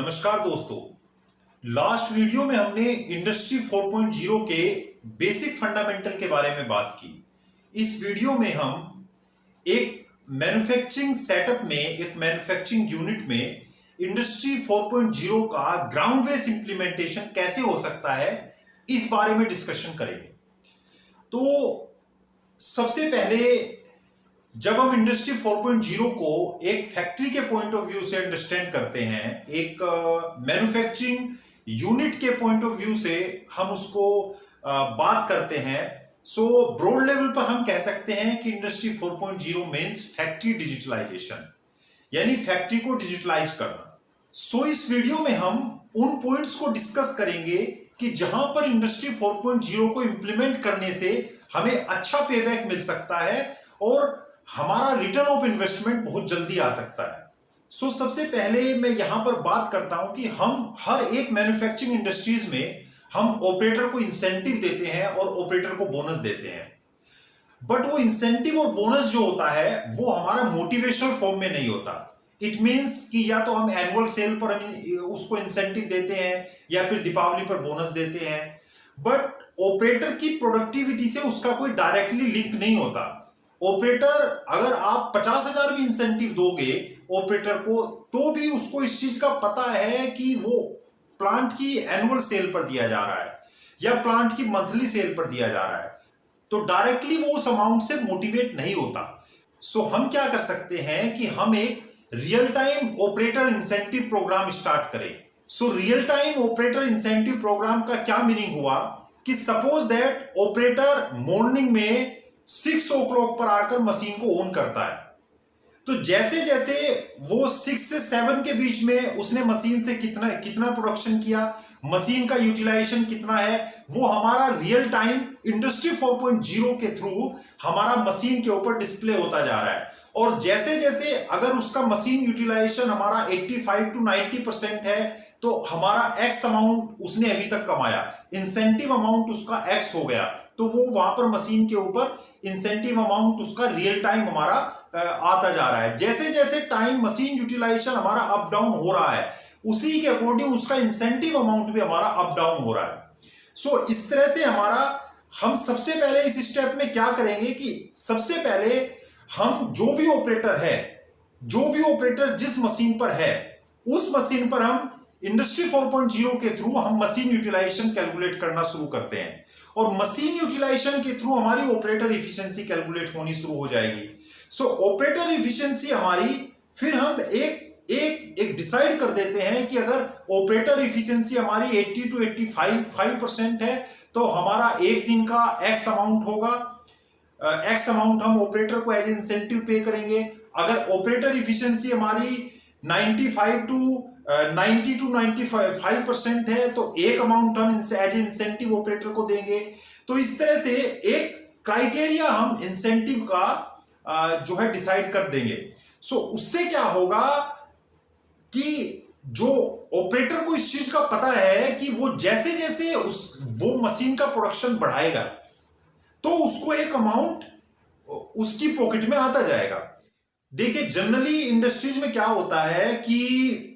नमस्कार दोस्तों, last video में हमने इंडस्ट्री 4.0 के बेसिक फंडामेंटल के बारे में बात की। इस वीडियो में हम एक मैन्युफैक्चरिंग सेटअप में, एक मैन्युफैक्चरिंग यूनिट में इंडस्ट्री 4.0 का ग्राउंड बेस इंप्लीमेंटेशन कैसे हो सकता है, इस बारे में डिस्कशन करेंगे। तो सबसे पहले जब हम इंडस्ट्री 4.0 को एक फैक्ट्री के पॉइंट ऑफ व्यू से अंडरस्टैंड करते हैं, एक मैन्युफैक्चरिंग यूनिट के पॉइंट ऑफ व्यू से हम उसको बात करते हैं, सो ब्रॉड लेवल पर हम कह सकते हैं कि इंडस्ट्री 4.0 मींस फैक्ट्री डिजिटलाइजेशन, यानी फैक्ट्री को डिजिटलाइज करना। सो इस वीडियो में हम उन पॉइंट्स को डिस्कस करेंगे कि जहां पर इंडस्ट्री 4.0 को इंप्लीमेंट करने से हमें अच्छा पेबैक मिल सकता है और हमारा रिटर्न ऑफ इन्वेस्टमेंट बहुत जल्दी आ सकता है। सो सबसे पहले मैं यहां पर बात करता हूं कि हम हर एक मैन्युफैक्चरिंग इंडस्ट्रीज में हम ऑपरेटर को इंसेंटिव देते हैं और ऑपरेटर को बोनस देते हैं, बट वो इंसेंटिव और बोनस जो होता है वो हमारा मोटिवेशनल फॉर्म में नहीं होता। इट मींस कि या तो हम एनुअल सेल पर उसको इंसेंटिव देते हैं या फिर दीपावली पर बोनस देते हैं, बट ऑपरेटर की प्रोडक्टिविटी से उसका कोई डायरेक्टली लिंक नहीं होता। ऑपरेटर, अगर आप 50,000 भी इंसेंटिव दोगे ऑपरेटर को, तो भी उसको इस चीज का पता है कि वो प्लांट की एनुअल सेल पर दिया जा रहा है या प्लांट की मंथली सेल पर दिया जा रहा है, तो डायरेक्टली वो उस अमाउंट से मोटिवेट नहीं होता। सो हम क्या कर सकते हैं कि हम एक real time operator incentive programme start करें। So real time operator incentive programme का क्या मीनिंग हुआ कि सपोज दैट ऑपरेटर मॉर्निंग में 6 o'clock पर आकर मशीन को ऑन करता है, तो जैसे जैसे वो 6 से 7 के बीच में उसने मशीन से कितना प्रोडक्शन किया, मशीन का यूटिलाइजेशन कितना है, वो हमारा रियल टाइम इंडस्ट्री 4.0 के थ्रू हमारा मशीन के ऊपर डिस्प्ले होता जा रहा है। और जैसे जैसे अगर उसका मशीन यूटिलाइजेशन हमारा 85 to 90% है, तो हमारा एक्स अमाउंट उसने अभी तक कमाया, इंसेंटिव अमाउंट उसका एक्स हो गया, तो वो वहां पर मशीन के ऊपर इंसेंटिव अमाउंट उसका रियल टाइम हमारा आता जा रहा है। जैसे जैसे टाइम मशीन यूटिलाइजेशन हमारा अप डाउन हो रहा है, उसी के अकॉर्डिंग उसका इंसेंटिव अमाउंट भी हमारा अप डाउन हो रहा है। सो इस तरह से हम सबसे पहले इस स्टेप में क्या करेंगे कि सबसे पहले हम जो भी ऑपरेटर जिस मशीन पर है, उस मशीन पर हम इंडस्ट्री 4.0 के थ्रू हम मशीन यूटिलाइजेशन कैलकुलेट करना शुरू करते हैं और मशीन यूटिलाइजेशन के थ्रू हमारी ऑपरेटर इफिशिएंसी कैलकुलेट होनी शुरू हो जाएगी। सो ऑपरेटर इफिशिएंसी हमारी, फिर हम एक डिसाइड कर देते हैं कि अगर ऑपरेटर इफिशिएंसी हमारी 80 to 85% है, तो हमारा एक दिन का एक्स अमाउंट होगा, एक्स अमाउंट हम ऑपरेटर को एज इंसेंटिव पे करेंगे। अगर ऑपरेटर इफिशिएंसी हमारी 90 to 95% है, तो एक अमाउंट हम एज इंसेंटिव ऑपरेटर को देंगे। तो इस तरह से एक क्राइटेरिया हम इंसेंटिव का जो है डिसाइड कर देंगे। सो उससे क्या होगा कि जो ऑपरेटर को इस चीज का पता है कि वो जैसे जैसे वो मशीन का प्रोडक्शन बढ़ाएगा, तो उसको एक अमाउंट उसकी पॉकेट में आता जाएगा। देखिए, जनरली इंडस्ट्रीज में क्या होता है कि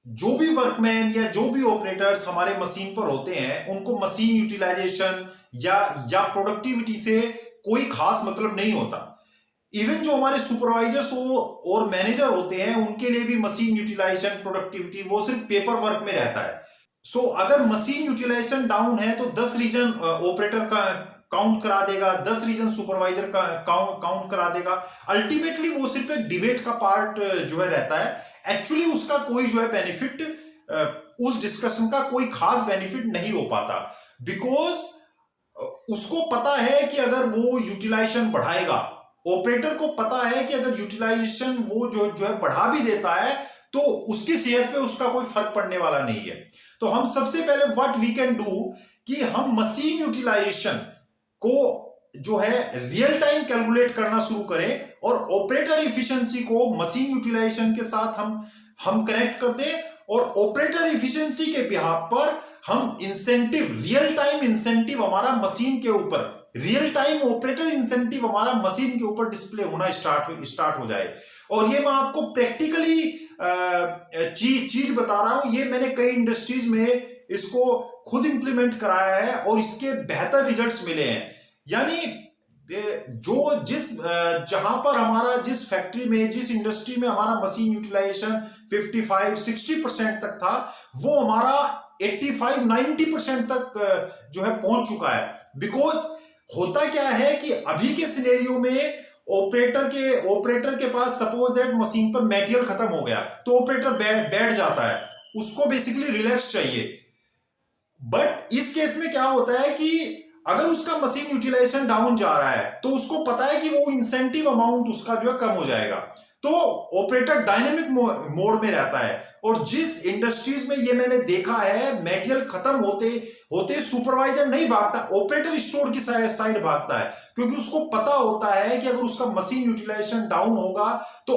जो भी वर्कमैन या जो भी ऑपरेटर्स हमारे मशीन पर होते हैं, उनको मशीन यूटिलाइजेशन या प्रोडक्टिविटी से कोई खास मतलब नहीं होता। इवन जो हमारे सुपरवाइजर्स और मैनेजर होते हैं, उनके लिए भी मशीन यूटिलाइजेशन, प्रोडक्टिविटी वो सिर्फ पेपर वर्क में रहता है। सो अगर मशीन यूटिलाइजेशन डाउन है तो 10 रीजन ऑपरेटर का काउंट करा देगा, 10 रीजन सुपरवाइजर का काउंट करा देगा। अल्टीमेटली वो सिर्फ एक डिबेट का पार्ट जो है रहता है। एक्चुअली उसका कोई जो है बेनिफिट, उस डिस्कशन का कोई खास बेनिफिट नहीं हो पाता, बिकॉज उसको पता है कि अगर वो यूटिलाइजेशन बढ़ाएगा, ऑपरेटर को पता है कि अगर यूटिलाइजेशन वो जो है बढ़ा भी देता है, तो उसकी सेहत पे उसका कोई फर्क पड़ने वाला नहीं है। तो हम सबसे पहले व्हाट वी कैन डू कि हम मशीन यूटिलाइजेशन को जो है रियल टाइम कैलकुलेट करना शुरू करें और ऑपरेटर इफिशिएंसी को मशीन यूटिलाइजेशन के साथ हम कनेक्ट कर दें, और ऑपरेटर इफिशिएंसी के बिहाफ पर हम इंसेंटिव, रियल टाइम इंसेंटिव हमारा मशीन के ऊपर, रियल टाइम ऑपरेटर इंसेंटिव हमारा मशीन के ऊपर डिस्प्ले होना स्टार्ट हो जाए। और ये मैं आपको प्रैक्टिकली चीज बता रहा हूं, ये मैंने कई इंडस्ट्रीज में इसको खुद इंप्लीमेंट कराया है और इसके बेहतर रिजल्ट्स मिले हैं। यानी जहां पर हमारा जिस फैक्ट्री में, जिस इंडस्ट्री में हमारा मशीन यूटिलाइजेशन 55-60% तक था, वो हमारा 85-90% तक जो है पहुंच चुका है। बिकॉज होता क्या है कि अभी के सिनेरियो में ऑपरेटर के पास सपोज दैट मशीन पर मटेरियल खत्म हो गया तो ऑपरेटर बैठ जाता है, उसको बेसिकली रिलैक्स चाहिए। बट इस केस में क्या होता है कि अगर उसका मशीन यूटिलाइजेशन डाउन जा रहा है तो उसको पता है कि वो इंसेंटिव अमाउंट उसका जो है कम हो जाएगा, तो ऑपरेटर डायनेमिक मोड में रहता है। और जिस इंडस्ट्रीज में ये मैंने देखा है, मटेरियल खत्म होते होते सुपरवाइजर नहीं भागता, ऑपरेटर स्टोर की साइड भागता है, क्योंकि उसको पता होता है कि अगर उसका मशीन यूटिलाइजेशन डाउन होगा तो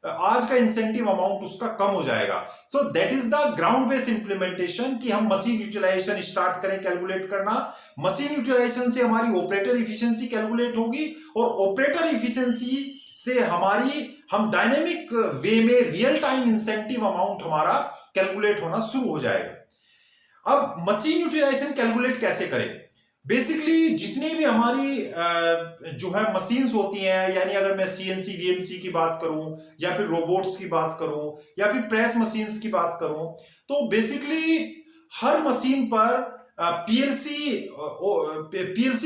आज का इंसेंटिव अमाउंट उसका कम हो जाएगा। So that is the ground based implementation कि हम मशीन यूटिलाइजेशन स्टार्ट करें कैलकुलेट करना। मशीन यूटिलाइजेशन से हमारी ऑपरेटर इफिशिएंसी कैलकुलेट होगी और ऑपरेटर इफिशिएंसी से हम डायनेमिक वे में रियल टाइम इंसेंटिव अमाउंट हमारा कैलकुलेट होना शुरू हो जाएगा। अब मशीन यूटिलाइजेशन कैलकुलेट कैसे करें? बेसिकली जितनी भी हमारी जो है मशीन्स होती हैं, यानी अगर मैं सीएनसी वीएमसी की बात करूं या फिर रोबोट्स की बात करूं या फिर प्रेस मशीन्स की बात करूं, तो बेसिकली हर मशीन पर पीएलसी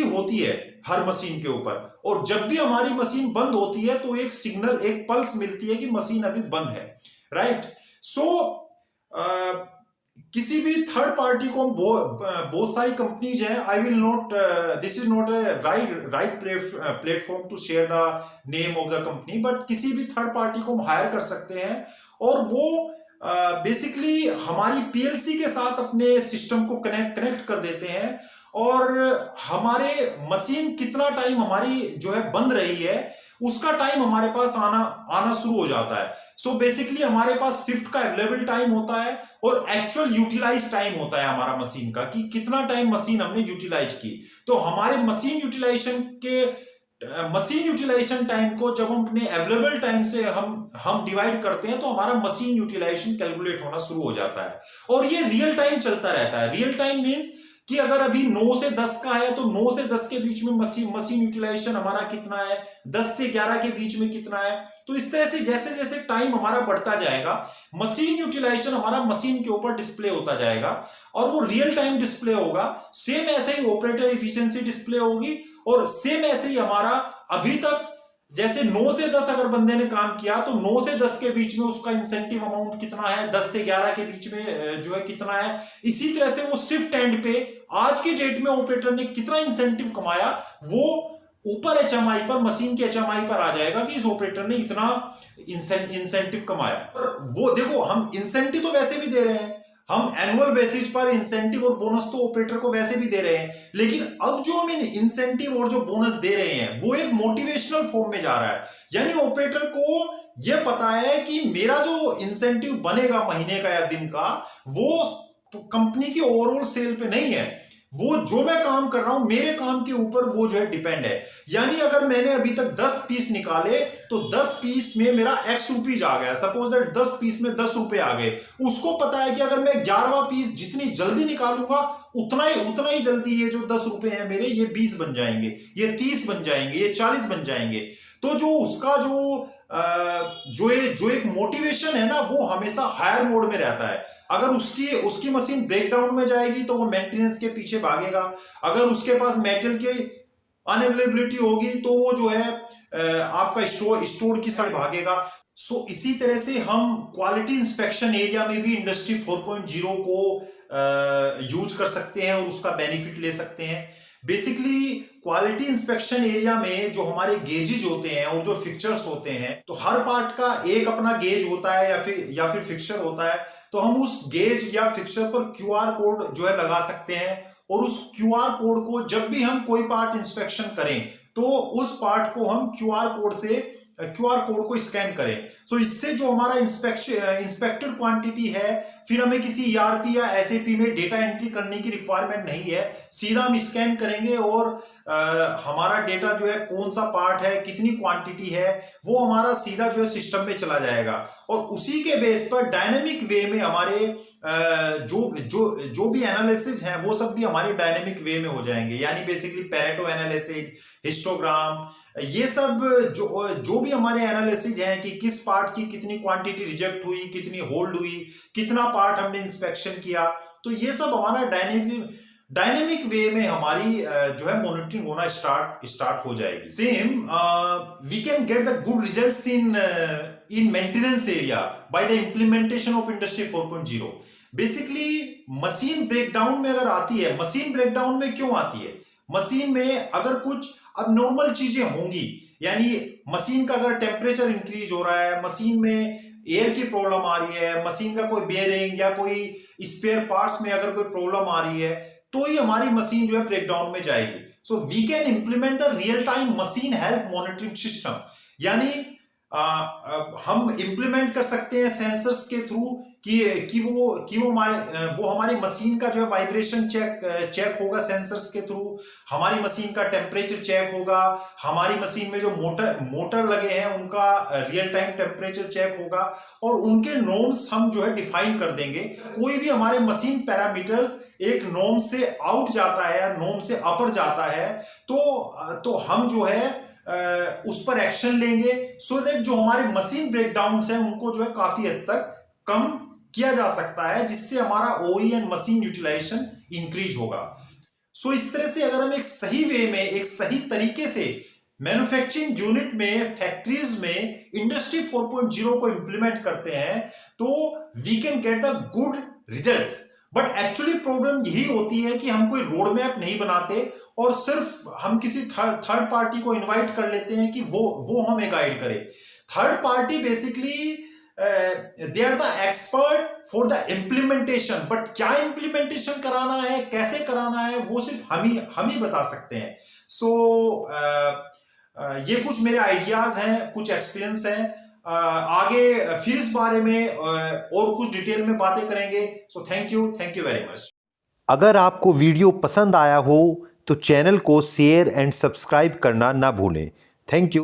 होती है हर मशीन के ऊपर, और जब भी हमारी मशीन बंद होती है तो एक सिग्नल, एक पल्स मिलती है कि मशीन अभी बंद है, राइट। सो किसी भी थर्ड पार्टी को बहुत सारी कंपनीज हैं, I will not, this is not a right platform to share the name of the company, but किसी भी थर्ड पार्टी को हम हायर कर सकते हैं और वो बेसिकली हमारी पीएलसी के साथ अपने सिस्टम को कनेक्ट कर देते हैं और हमारे मशीन कितना टाइम हमारी जो है बंद रही है उसका टाइम हमारे पास आना शुरू हो जाता है। सो बेसिकली हमारे पास शिफ्ट का अवेलेबल टाइम होता है और एक्चुअल यूटिलाइज टाइम होता है हमारा मशीन का, कि कितना टाइम मशीन हमने यूटिलाइज की। तो हमारे मशीन यूटिलाइजेशन टाइम को जब हम अपने अवेलेबल टाइम से हम डिवाइड करते हैं तो हमारा मशीन यूटिलाइजेशन कैलकुलेट होना शुरू हो जाता है और ये रियल टाइम चलता रहता है। रियल टाइम मींस कि अगर अभी 9 से 10 का है तो 9 से 10 के बीच में मशीन यूटिलाइजेशन हमारा कितना है, 10 से 11 के बीच में कितना है। तो इस तरह से जैसे जैसे टाइम हमारा बढ़ता जाएगा मशीन यूटिलाइजेशन हमारा मशीन के ऊपर डिस्प्ले होता जाएगा और वो रियल टाइम डिस्प्ले होगा। सेम ऐसे ही ऑपरेटर इफिशिएंसी डिस्प्ले होगी और सेम ऐसे ही हमारा अभी तक जैसे 9 से 10 अगर बंदे ने काम किया तो 9 से 10 के बीच में उसका इंसेंटिव अमाउंट कितना है, 10 से 11 के बीच में जो है कितना है। इसी तरह से वो शिफ्ट एंड पे आज की डेट में ऑपरेटर ने कितना इंसेंटिव कमाया वो ऊपर एचएमआई पर, मशीन के एचएमआई पर आ जाएगा कि इस ऑपरेटर ने इतना इंसेंटिव कमाया। और वो देखो, हम इंसेंटिव तो वैसे भी दे रहे हैं, हम एनुअल बेसिस पर इंसेंटिव और बोनस तो ऑपरेटर को वैसे भी दे रहे हैं, लेकिन अब जो हम इंसेंटिव और जो बोनस दे रहे हैं वो एक मोटिवेशनल फॉर्म में जा रहा है। यानी ऑपरेटर को यह पता है कि मेरा जो इंसेंटिव बनेगा महीने का या दिन का वो कंपनी की ओवरऑल सेल पे नहीं है, वो जो मैं काम कर रहा हूं मेरे काम के ऊपर वो जो है डिपेंड है। यानी अगर मैंने अभी तक 10 पीस निकाले तो 10 पीस में मेरा x रुपीज आ गया, सपोज दैट 10 पीस में 10 रुपए आ गए। उसको पता है कि अगर मैं 11वां पीस जितनी जल्दी निकालूंगा उतना ही जल्दी ये जो 10 रुपए हैं मेरे ये 20 बन जाएंगे, ये 30 बन जाएंगे, ये 40 बन जाएंगे। तो जो उसका जो एक मोटिवेशन है ना वो हमेशा हायर मोड में रहता है। अगर उसकी मशीन ब्रेकडाउन में जाएगी तो वो मेंटेनेंस के पीछे भागेगा, अगर उसके पास मेटल की अनअवेलेबिलिटी होगी तो वो जो है आपका स्टोर की साइड भागेगा। सो इसी तरह से हम क्वालिटी इंस्पेक्शन एरिया में भी इंडस्ट्री 4.0 को यूज कर सकते हैं और उसका बेनिफिट ले सकते हैं। बेसिकली क्वालिटी इंस्पेक्शन एरिया में जो हमारे गेजेज होते हैं और जो फिक्चर्स होते हैं, तो हर पार्ट का एक अपना गेज होता है या फिर फिक्चर होता है। तो हम उस गेज या फिक्चर पर क्यूआर कोड जो है लगा सकते हैं और उस क्यूआर कोड को जब भी हम कोई पार्ट इंस्पेक्शन करें तो उस पार्ट को हम क्यूआर कोड को स्कैन करें। सो इससे जो हमारा इंस्पेक्टेड क्वांटिटी है फिर हमें किसी ERP या SAP में डेटा एंट्री करने की रिक्वायरमेंट नहीं है। सीधा हम स्कैन करेंगे और हमारा डेटा जो है कौन सा पार्ट है, कितनी क्वांटिटी है, वो हमारा सीधा जो है सिस्टम में चला जाएगा और उसी के बेस पर डायनेमिक वे में हमारे जो भी एनालिसिस है वो सब भी हमारे डायनेमिक वे में हो जाएंगे। यानी बेसिकली पेरेटो एनालिसिस, हिस्टोग्राम, ये सब जो भी हमारे एनालिसिस हैं कि किस पार्ट की कितनी क्वांटिटी रिजेक्ट हुई, कितनी होल्ड हुई, कितना पार्ट हमने इंस्पेक्शन किया, तो ये सब हमारा डायनेमिक वे में हमारी जो है मॉनिटरिंग होना स्टार्ट हो जाएगी। Same we can get the good results in maintenance area by the implementation of industry 4.0। Basically machine breakdown में अगर आती है, मशीन ब्रेकडाउन में क्यों आती है? मशीन में अगर कुछ अब नॉर्मल चीजें होंगी, यानी मशीन का अगर टेम्परेचर इंक्रीज हो रहा है, मशीन में एयर की प्रॉब्लम आ रही है, मशीन का कोई बेयरिंग या कोई स्पेयर पार्ट्स में अगर कोई प्रॉब्लम आ रही है, तो ही हमारी मशीन जो है ब्रेकडाउन में जाएगी। So we can implement the real time machine health monitoring system, यानी हम इंप्लीमेंट कर सकते हैं सेंसर्स के थ्रू कि वो हमारी मशीन का जो है वाइब्रेशन चेक होगा सेंसर्स के थ्रू, हमारी मशीन का टेम्परेचर चेक होगा, हमारी मशीन में जो मोटर लगे हैं उनका रियल टाइम टेम्परेचर चेक होगा और उनके नॉर्म्स हम जो है डिफाइन कर देंगे। कोई भी हमारे मशीन पैरामीटर्स एक नॉर्म से आउट जाता है या नॉर्म से अपर जाता है तो हम जो है उस पर एक्शन लेंगे, सो दैट जो हमारे मशीन ब्रेकडाउन्स हैं उनको जो है काफी हद तक कम किया जा सकता है, जिससे हमारा OE and machine utilization increase होगा। सो इस तरह से अगर हम एक सही वे में, एक सही तरीके से मैन्युफैक्चरिंग यूनिट में, फैक्ट्रीज में इंडस्ट्री 4.0 को इंप्लीमेंट करते हैं तो we can get the good results. But actually problem यही होती है कि हम कोई रोड मैप नहीं बनाते और सिर्फ हम किसी थर्ड पार्टी को इनवाइट कर लेते हैं कि वो हमें गाइड करे। Third party basically they are the expert for the implementation, but क्या इम्प्लीमेंटेशन कराना है, कैसे कराना है, वो सिर्फ हम ही बता सकते हैं। सो ये कुछ मेरे आइडियाज हैं, कुछ एक्सपीरियंस हैं। आगे फिर इस बारे में और कुछ डिटेल में बातें करेंगे। So thank you very much. अगर आपको वीडियो पसंद आया हो तो चैनल को शेयर एंड सब्सक्राइब करना ना भूलें। Thank you.